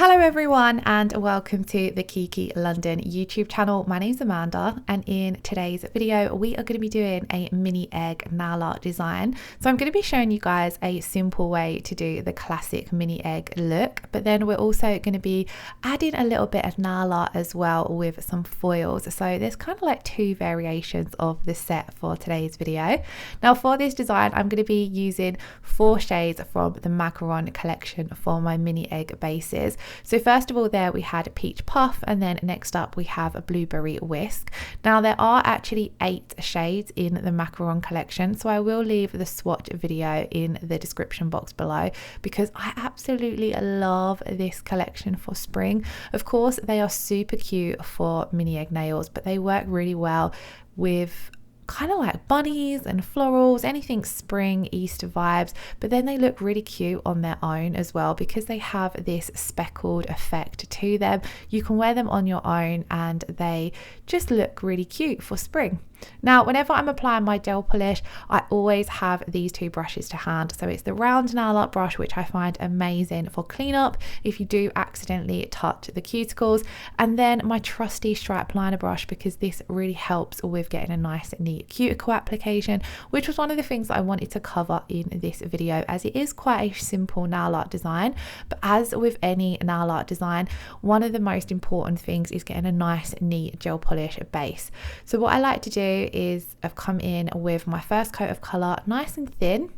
Hello everyone and welcome to the Kiki London YouTube channel. My name's Amanda and in today's video we are going to be doing a mini egg nail art design. So I'm going to be showing you guys a simple way to do the classic mini egg look, but then we're also going to be adding a little bit of nail art as well with some foils. So there's kind of like two variations of the set for today's video. Now for this design I'm going to be using 4 shades from the Macaron collection for my mini egg bases. So first of all there we had Peach Puff, and then next up we have a Blueberry Whisk. Now there are actually 8 shades in the Macaron collection, so I will leave the swatch video in the description box below because I absolutely love this collection for spring. Of course they are super cute for mini egg nails, but they work really well with kind of like bunnies and florals, anything spring Easter vibes, but then they look really cute on their own as well because they have this speckled effect to them. You can wear them on your own and they just look really cute for spring. Now whenever I'm applying my gel polish I always have these 2 brushes to hand. So it's the round nail art brush, which I find amazing for cleanup if you do accidentally touch the cuticles, and then my trusty stripe liner brush because this really helps with getting a nice neat cuticle application, which was one of the things that I wanted to cover in this video as it is quite a simple nail art design. But as with any nail art design, one of the most important things is getting a nice neat gel polish base. So what I like to do is I've come in with my first coat of colour nice and thin,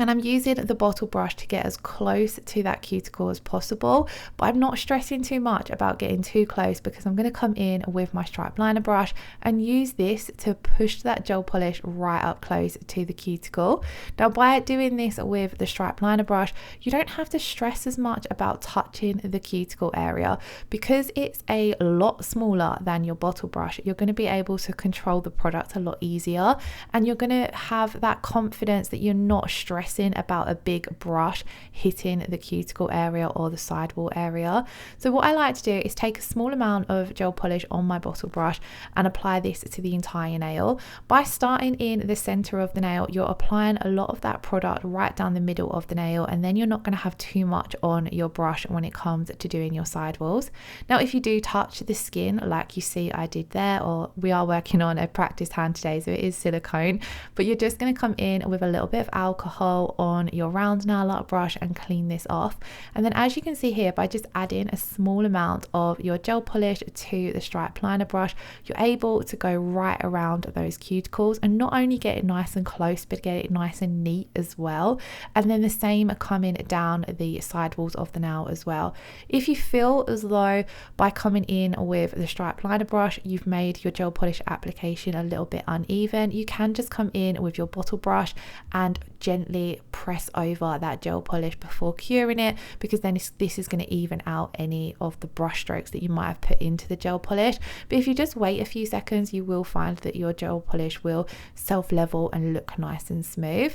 and I'm using the bottle brush to get as close to that cuticle as possible, but I'm not stressing too much about getting too close because I'm going to come in with my stripe liner brush and use this to push that gel polish right up close to the cuticle. Now by doing this with the stripe liner brush you don't have to stress as much about touching the cuticle area because it's a lot smaller than your bottle brush. You're going to be able to control the product a lot easier and you're going to have that confidence that you're not stressed about a big brush hitting the cuticle area or the sidewall area. So what I like to do is take a small amount of gel polish on my bottle brush and apply this to the entire nail. By starting in the center of the nail you're applying a lot of that product right down the middle of the nail, and then you're not going to have too much on your brush when it comes to doing your sidewalls. Now if you do touch the skin like you see I did there, or we are working on a practice hand today so it is silicone, but you're just going to come in with a little bit of alcohol on your round nail art brush and clean this off. And then as you can see here, by just adding a small amount of your gel polish to the stripe liner brush, you're able to go right around those cuticles and not only get it nice and close but get it nice and neat as well. And then the same coming down the sidewalls of the nail as well. If you feel as though by coming in with the stripe liner brush you've made your gel polish application a little bit uneven, you can just come in with your bottle brush and gently press over that gel polish before curing it, because then this is going to even out any of the brush strokes that you might have put into the gel polish. But if you just wait a few seconds you will find that your gel polish will self-level and look nice and smooth.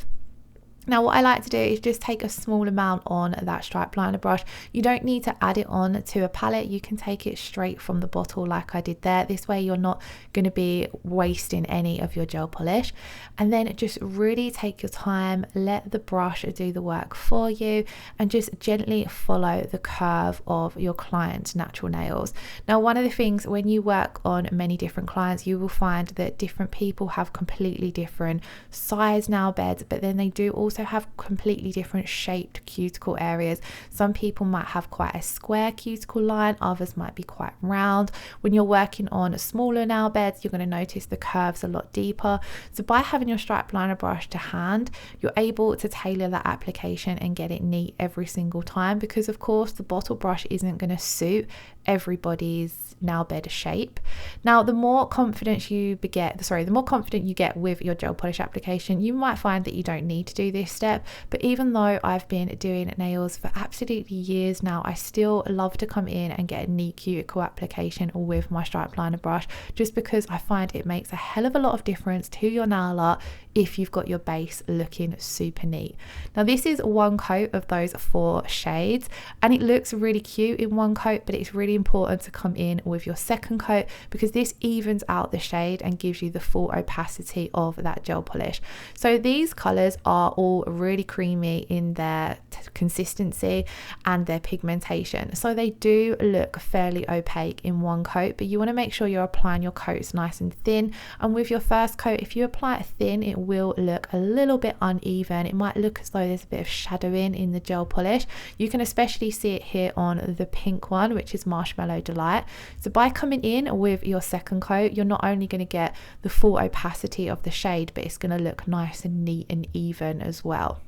Now what I like to do is just take a small amount on that stripe liner brush. You don't need to add it on to a palette, you can take it straight from the bottle like I did there. This way you're not going to be wasting any of your gel polish. And then just really take your time, let the brush do the work for you, and just gently follow the curve of your client's natural nails. Now one of the things when you work on many different clients you will find that different people have completely different size nail beds, but then they do also have completely different shaped cuticle areas. Some people might have quite a square cuticle line, others might be quite round. When you're working on smaller nail beds you're going to notice the curves a lot deeper. So by having your stripe liner brush to hand you're able to tailor that application and get it neat every single time, because of course the bottle brush isn't going to suit everybody's nail bed shape. Now the more confidence you get with your gel polish application, you might find that you don't need to do this step. But even though I've been doing nails for absolutely years now, I still love to come in and get a neat cuticle application with my stripe liner brush, just because I find it makes a hell of a lot of difference to your nail art if you've got your base looking super neat. Now this is 1 coat of those 4 shades and it looks really cute in 1 coat, but it's really important to come in with your second coat because this evens out the shade and gives you the full opacity of that gel polish. So these colors are all all really creamy in their consistency and their pigmentation. So they do look fairly opaque in one coat, but you want to make sure you're applying your coats nice and thin. And with your first coat, if you apply it thin, it will look a little bit uneven. It might look as though there's a bit of shadowing in the gel polish. You can especially see it here on the pink one, which is Marshmallow Delight. So by coming in with your second coat, you're not only going to get the full opacity of the shade, but it's going to look nice and neat and even as well.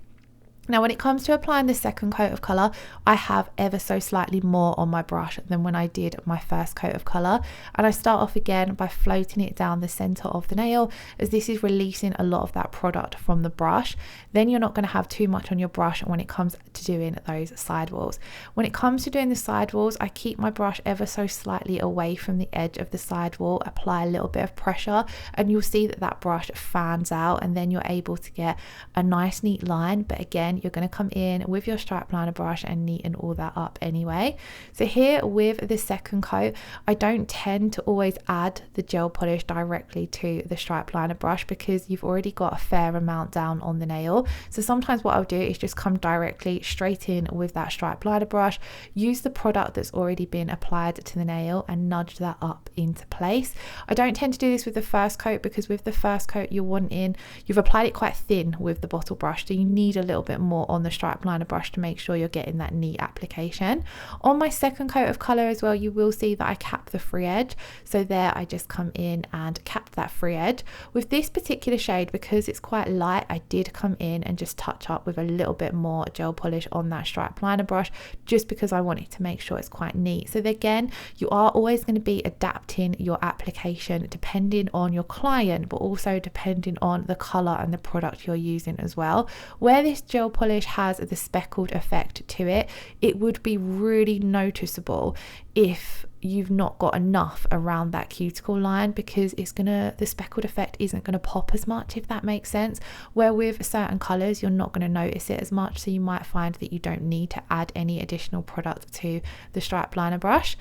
Now, when it comes to applying the second coat of colour, I have ever so slightly more on my brush than when I did my first coat of colour. And I start off again by floating it down the centre of the nail, as this is releasing a lot of that product from the brush. Then you're not going to have too much on your brush when it comes to doing those sidewalls. When it comes to doing the sidewalls, I keep my brush ever so slightly away from the edge of the sidewall, apply a little bit of pressure, and you'll see that that brush fans out, and then you're able to get a nice neat line. But again, you're going to come in with your stripe liner brush and neaten all that up anyway. So here with the second coat, I don't tend to always add the gel polish directly to the stripe liner brush, because you've already got a fair amount down on the nail. So sometimes what I'll do is just come directly straight in with that stripe liner brush, use the product that's already been applied to the nail and nudge that up into place. I don't tend to do this with the first coat, because with the first coat you've applied it quite thin with the bottle brush, so you need a little bit more on the stripe liner brush to make sure you're getting that neat application. On my second coat of colour as well, you will see that I cap the free edge. So there I just come in and cap that free edge. With this particular shade, because it's quite light, I did come in and just touch up with a little bit more gel polish on that stripe liner brush, just because I wanted to make sure it's quite neat. So again, you are always going to be adapting your application depending on your client, but also depending on the colour and the product you're using as well. Where this gel polish has the speckled effect to it, it would be really noticeable if you've not got enough around that cuticle line, because the speckled effect isn't going to pop as much, if that makes sense. Where with certain colours, you're not going to notice it as much, so you might find that you don't need to add any additional product to the stripe liner brush.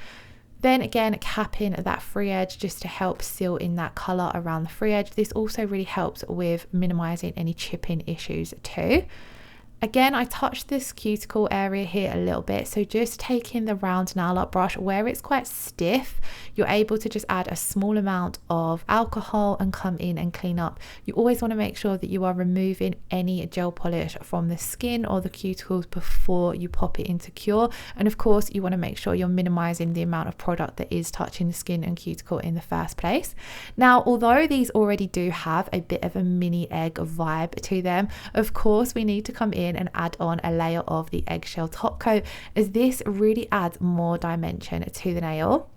Then again, capping that free edge just to help seal in that colour around the free edge. This also really helps with minimising any chipping issues too. Again, I touched this cuticle area here a little bit, so just taking the round nail art brush where it's quite stiff, you're able to just add a small amount of alcohol and come in and clean up. You always want to make sure that you are removing any gel polish from the skin or the cuticles before you pop it into cure. And of course, you want to make sure you're minimizing the amount of product that is touching the skin and cuticle in the first place. Now, although these already do have a bit of a mini egg vibe to them, of course, we need to come in and add on a layer of the eggshell top coat, as this really adds more dimension to the nail.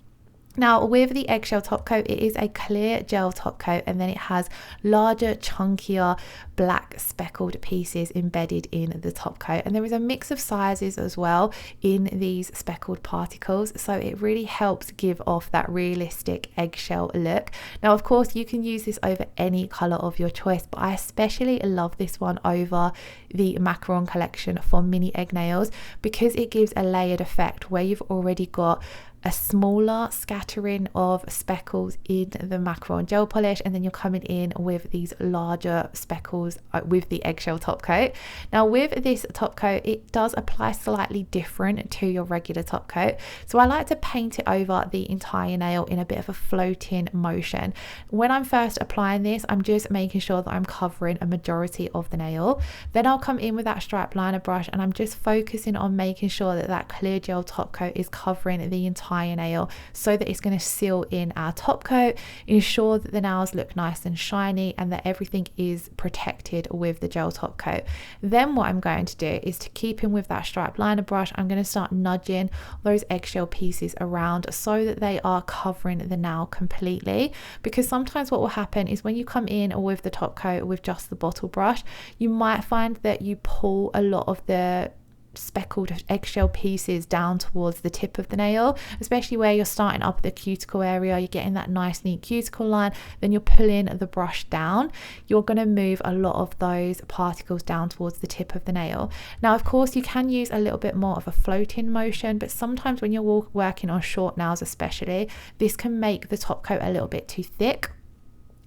Now with the eggshell top coat, it is a clear gel top coat, and then it has larger, chunkier, black speckled pieces embedded in the top coat, and there is a mix of sizes as well in these speckled particles, so it really helps give off that realistic eggshell look. Now of course you can use this over any color of your choice, but I especially love this one over the Macaron collection for mini egg nails, because it gives a layered effect where you've already got a smaller scattering of speckles in the Macaron gel polish, and then you're coming in with these larger speckles with the eggshell top coat. Now with this top coat, it does apply slightly different to your regular top coat, so I like to paint it over the entire nail in a bit of a floating motion. When I'm first applying this, I'm just making sure that I'm covering a majority of the nail. Then I'll come in with that stripe liner brush, and I'm just focusing on making sure that that clear gel top coat is covering the entire nail, so that it's going to seal in our top coat, ensure that the nails look nice and shiny, and that everything is protected with the gel top coat. Then what I'm going to do is, to keep in with that stripe liner brush, I'm going to start nudging those eggshell pieces around so that they are covering the nail completely, because sometimes what will happen is when you come in with the top coat with just the bottle brush, you might find that you pull a lot of the speckled eggshell pieces down towards the tip of the nail, especially where you're starting up the cuticle area, you're getting that nice neat cuticle line, then you're pulling the brush down, you're going to move a lot of those particles down towards the tip of the nail. Now of course you can use a little bit more of a floating motion, but sometimes when you're working on short nails especially, this can make the top coat a little bit too thick.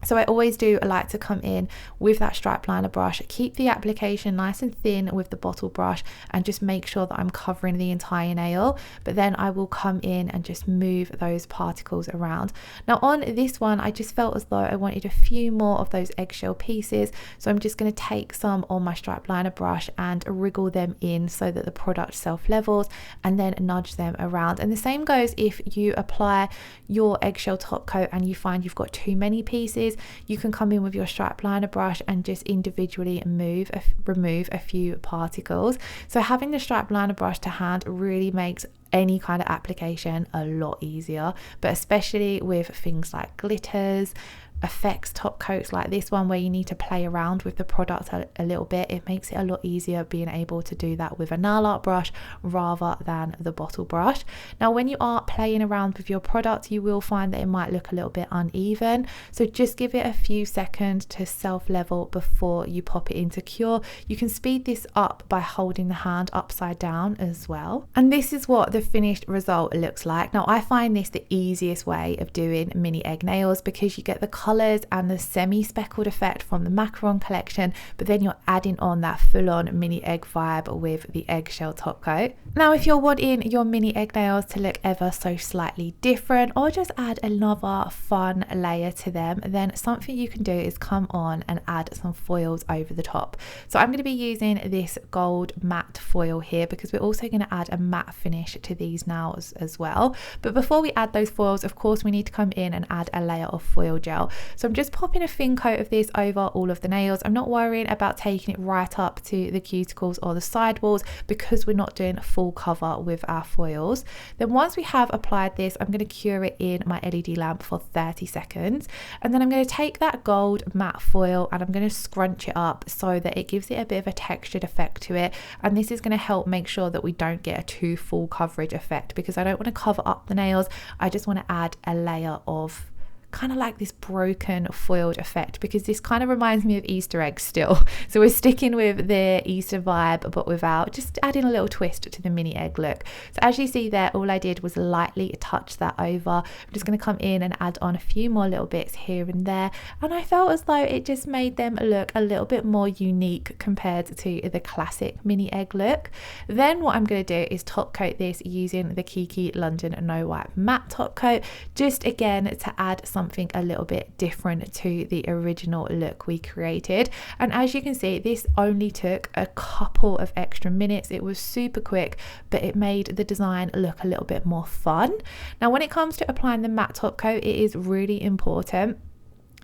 So I always do like to come in with that stripe liner brush, keep the application nice and thin with the bottle brush, and just make sure that I'm covering the entire nail. But then I will come in and just move those particles around. Now on this one, I just felt as though I wanted a few more of those eggshell pieces. So I'm just going to take some on my stripe liner brush and wriggle them in so that the product self-levels, and then nudge them around. And the same goes if you apply your eggshell top coat and you find you've got too many pieces. You can come in with your stripe liner brush and just individually remove a few particles. So having the stripe liner brush to hand really makes any kind of application a lot easier, but especially with things like glitters, effects top coats like this one where you need to play around with the product a little bit. It makes it a lot easier being able to do that with a nail art brush rather than the bottle brush. Now when you are playing around with your product, you will find that it might look a little bit uneven, so just give it a few seconds to self-level before you pop it into cure. You can speed this up by holding the hand upside down as well, and this is what the finished result looks like. Now I find this the easiest way of doing mini egg nails because you get the colours and the semi-speckled effect from the Macaron collection, but then you're adding on that full-on mini egg vibe with the eggshell top coat. Now if you're wanting your mini egg nails to look ever so slightly different, or just add another fun layer to them, then something you can do is come on and add some foils over the top. So I'm going to be using this gold matte foil here because we're also going to add a matte finish to these nails as well. But before we add those foils, of course we need to come in and add a layer of foil gel. So I'm just popping a thin coat of this over all of the nails. I'm not worrying about taking it right up to the cuticles or the sidewalls because we're not doing a full cover with our foils. Then once we have applied this, I'm going to cure it in my LED lamp for 30 seconds. And then I'm going to take that gold matte foil and I'm going to scrunch it up so that it gives it a bit of a textured effect to it. And this is going to help make sure that we don't get a too full coverage effect because I don't want to cover up the nails. I just want to add a layer of kind of like this broken foiled effect because this kind of reminds me of Easter eggs still. So we're sticking with the Easter vibe but without, just adding a little twist to the mini egg look. So as you see there, all I did was lightly touch that over. I'm just going to come in and add on a few more little bits here and there, and I felt as though it just made them look a little bit more unique compared to the classic mini egg look. Then what I'm going to do is top coat this using the Kiki London No Wipe Matte top coat, just again to add something a little bit different to the original look we created. And as you can see, this only took a couple of extra minutes. It was super quick, but it made the design look a little bit more fun. Now when it comes to applying the matte top coat, it is really important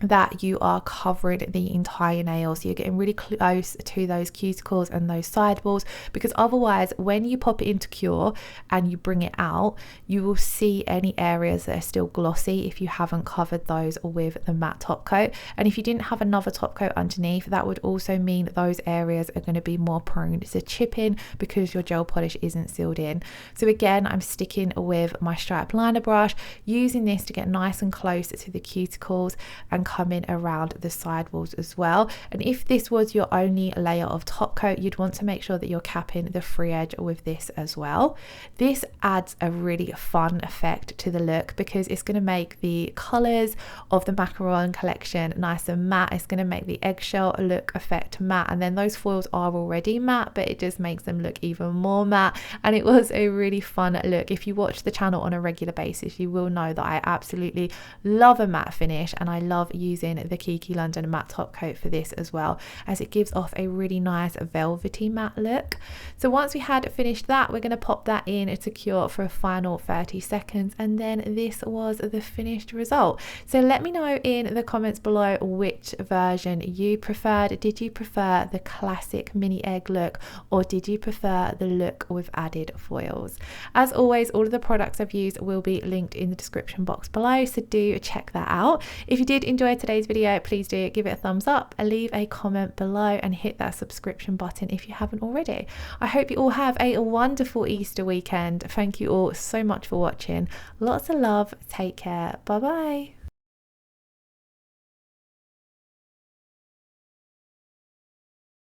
that you are covering the entire nail, so you're getting really close to those cuticles and those sidewalls, because otherwise when you pop it into cure and you bring it out, you will see any areas that are still glossy if you haven't covered those with the matte top coat. And if you didn't have another top coat underneath, that would also mean that those areas are going to be more prone to chipping because your gel polish isn't sealed in. So again, I'm sticking with my stripe liner brush, using this to get nice and close to the cuticles and come in around the sidewalls as well. And if this was your only layer of top coat, you'd want to make sure that you're capping the free edge with this as well. This adds a really fun effect to the look because it's going to make the colors of the Macaron collection nice and matte. It's going to make the eggshell look effect matte, and then those foils are already matte, but it just makes them look even more matte. And it was a really fun look. If you watch the channel on a regular basis, you will know that I absolutely love a matte finish, and I love using the Kiki London matte top coat for this as well, as it gives off a really nice velvety matte look. So once we had finished that, we're going to pop that in to cure for a final 30 seconds, and then this was the finished result. So let me know in the comments below which version you preferred. Did you prefer the classic mini egg look, or did you prefer the look with added foils? As always, all of the products I've used will be linked in the description box below, so do check that out. If you did enjoy today's video, please do give it a thumbs up, leave a comment below, and hit that subscription button if you haven't already. I hope you all have a wonderful Easter weekend. Thank you all so much for watching. Lots of love. Take care. Bye bye.